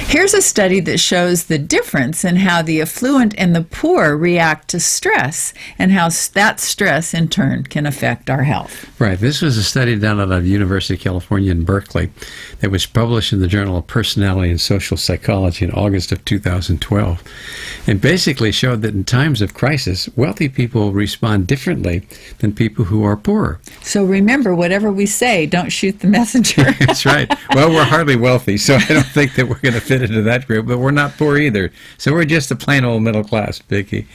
Here's a study that shows the difference in how the affluent and the poor react to stress and how that stress, in turn, can affect our health. Right. This was a study done at the University of California in Berkeley that was published in the Journal of Personality and Social Psychology in August of 2012, and basically showed that in times of crisis, wealthy people respond differently than people who are poorer. So remember, whatever we say, don't shoot the messenger. That's right. Well, we're hardly wealthy, so I don't think that we're going to fit into that group, but we're not poor either. So we're just a plain old middle class, Vicki.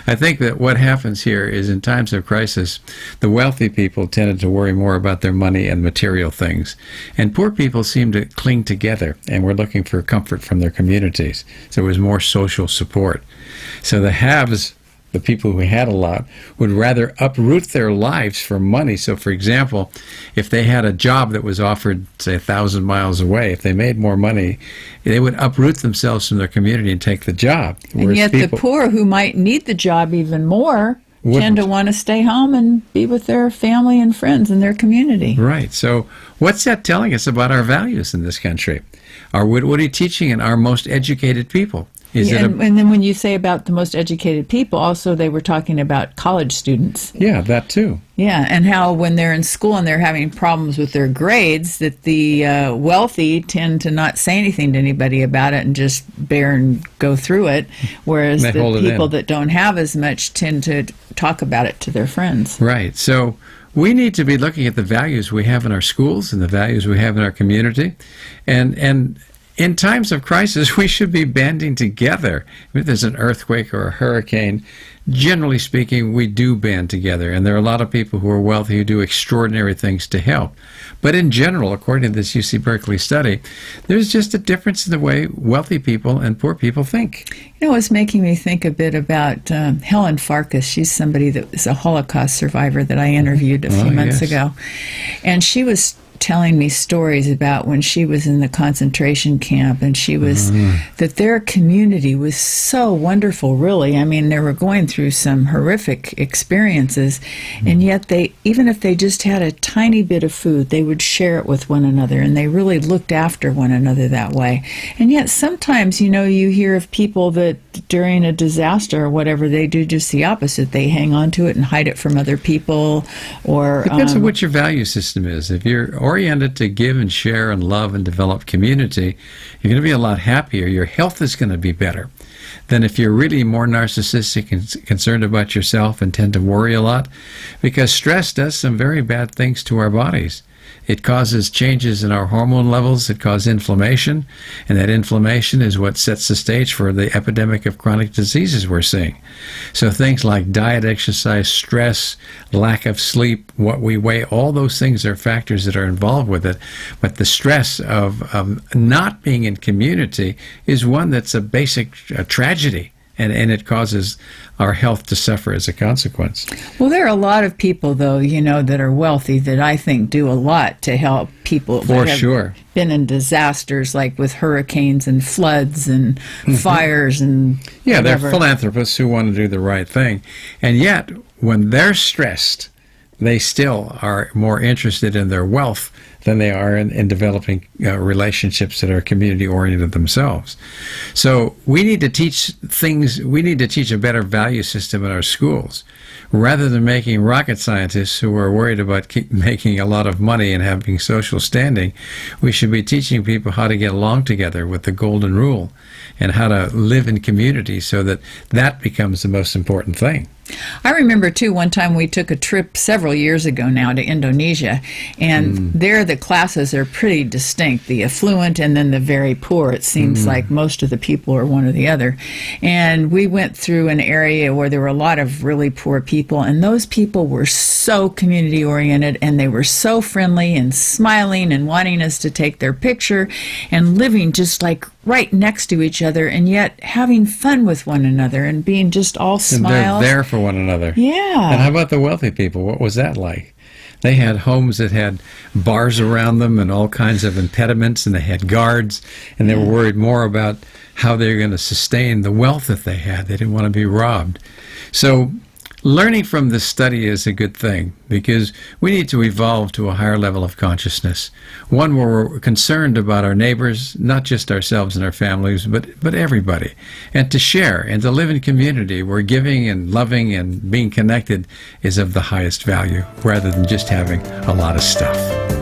I think that what happens here is in times of crisis, the wealthy people tended to worry more about their money and material things. And poor people seem to cling together and were looking for comfort from their communities. So there was more social support. So the haves, the people who had a lot, would rather uproot their lives for money. So, for example, if they had a job that was offered, say, 1,000 miles away, if they made more money, they would uproot themselves from their community and take the job. And yet the poor, who might need the job even more, tend to want to stay home and be with their family and friends in their community. Right. So what's that telling us about our values in this country? What are you teaching in our most educated people? And then when you say about the most educated people, also they were talking about college students. Yeah, that too. Yeah, and how when they're in school and they're having problems with their grades, that the wealthy tend to not say anything to anybody about it and just bear and go through it, whereas the people that don't have as much tend to talk about it to their friends. Right. So we need to be looking at the values we have in our schools and the values we have in our community, and in times of crisis, we should be banding together. If there's an earthquake or a hurricane, generally speaking, we do band together. And there are a lot of people who are wealthy who do extraordinary things to help. But in general, according to this UC Berkeley study, there's just a difference in the way wealthy people and poor people think. You know, it's making me think a bit about Helen Farkas. She's somebody that was a Holocaust survivor that I interviewed a few months ago. And she was telling me stories about when she was in the concentration camp, and she was that their community was so wonderful, really. I mean, they were going through some horrific experiences, and yet they, even if they just had a tiny bit of food, they would share it with one another, and they really looked after one another that way. And yet sometimes, you know, you hear of people that during a disaster or whatever, they do just the opposite. They hang on to it and hide it from other people. Or depends on what your value system is. If you're oriented to give and share and love and develop community, you're going to be a lot happier. Your health is going to be better than if you're really more narcissistic and concerned about yourself and tend to worry a lot, because stress does some very bad things to our bodies. It causes changes in our hormone levels. It causes inflammation, and that inflammation is what sets the stage for the epidemic of chronic diseases we're seeing. So things like diet, exercise, stress, lack of sleep, what we weigh, all those things are factors that are involved with it. But the stress of not being in community is one that's a basic tragedy. And it causes our health to suffer as a consequence. Well, there are a lot of people, though, you know, that are wealthy that I think do a lot to help people For that have sure. been in disasters, like with hurricanes and floods and fires and Yeah, whatever. they're philanthropists who want to do the right thing. And yet, when they're stressed, they still are more interested in their wealth than they are in developing relationships that are community-oriented themselves. So we need to teach a better value system in our schools. Rather than making rocket scientists who are worried about making a lot of money and having social standing, we should be teaching people how to get along together with the golden rule and how to live in community so that that becomes the most important thing. I remember, too, one time we took a trip several years ago now to Indonesia, and there the classes are pretty distinct, the affluent and then the very poor. It seems like most of the people are one or the other. And we went through an area where there were a lot of really poor people, and those people were so community-oriented, and they were so friendly and smiling and wanting us to take their picture and living just like right next to each other, and yet having fun with one another and being just all smiles. And they're there for one another. Yeah. And how about the wealthy people? What was that like? They had homes that had bars around them and all kinds of impediments, and they had guards, and they were worried more about how they were going to sustain the wealth that they had. They didn't want to be robbed. So learning from this study is a good thing, because we need to evolve to a higher level of consciousness, one where we're concerned about our neighbors, not just ourselves and our families, but everybody, and to share and to live in community where giving and loving and being connected is of the highest value, rather than just having a lot of stuff.